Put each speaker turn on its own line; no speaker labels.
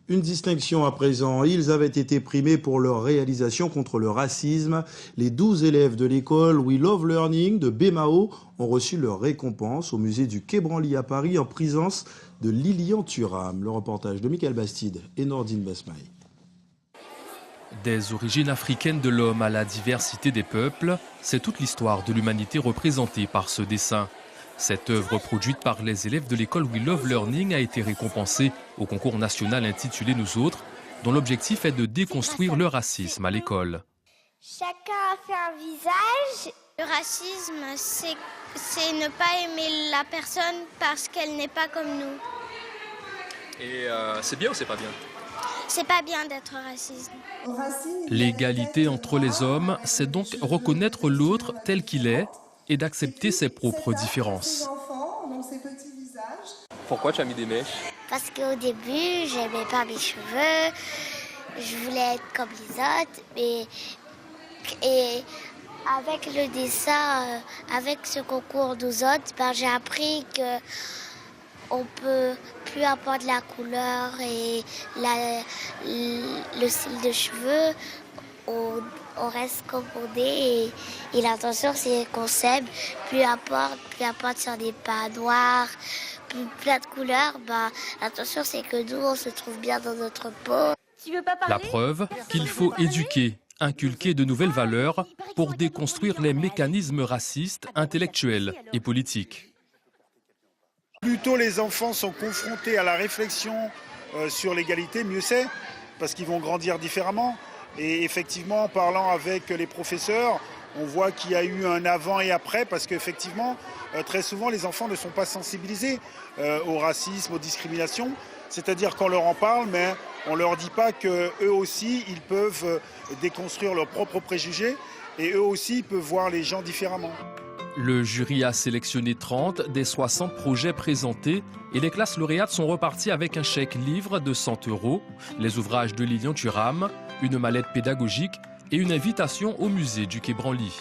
Une distinction à présent, ils avaient été primés pour leur réalisation contre le racisme. Les 12 élèves de l'école We Love Learning de Bémao ont reçu leur récompense au musée du Quai Branly à Paris en présence de Lilian Thuram. Le reportage de Michael Bastide et Nordine Besmaï.
Des origines africaines de l'homme à la diversité des peuples, c'est toute l'histoire de l'humanité représentée par ce dessin. Cette œuvre produite par les élèves de l'école We Love Learning a été récompensée au concours national intitulé Nous Autres, dont l'objectif est de déconstruire le racisme à l'école.
Chacun a fait un visage. Le racisme, c'est ne pas aimer la personne parce qu'elle n'est pas comme nous.
Et c'est bien ou c'est pas bien ?
C'est pas bien d'être raciste.
L'égalité entre les hommes, c'est donc reconnaître l'autre tel qu'il est et d'accepter ses propres différences. Pourquoi tu as mis des mèches?
Parce qu'au début, j'aimais pas mes cheveux, je voulais être comme les autres, et avec le dessin, avec ce concours Nous Autres, j'ai appris que on peut, plus importe la couleur et le style de cheveux, on reste comme on est et l'intention c'est qu'on s'aime, plus importe sur des pas noirs, plein de couleurs, l'intention c'est que nous on se trouve bien dans notre peau.
La preuve qu'il faut éduquer, inculquer de nouvelles valeurs pour déconstruire les mécanismes racistes, intellectuels et politiques.
Plus tôt les enfants sont confrontés à la réflexion sur l'égalité, mieux c'est, parce qu'ils vont grandir différemment. Et effectivement, en parlant avec les professeurs, on voit qu'il y a eu un avant et après, parce qu'effectivement, très souvent, les enfants ne sont pas sensibilisés au racisme, aux discriminations. C'est-à-dire qu'on leur en parle, mais on ne leur dit pas qu'eux aussi, ils peuvent déconstruire leurs propres préjugés, et eux aussi, ils peuvent voir les gens différemment.
Le jury a sélectionné 30 des 60 projets présentés et les classes lauréates sont reparties avec un chèque livre de 100 €, les ouvrages de Lilian Thuram, une mallette pédagogique et une invitation au musée du Quai Branly.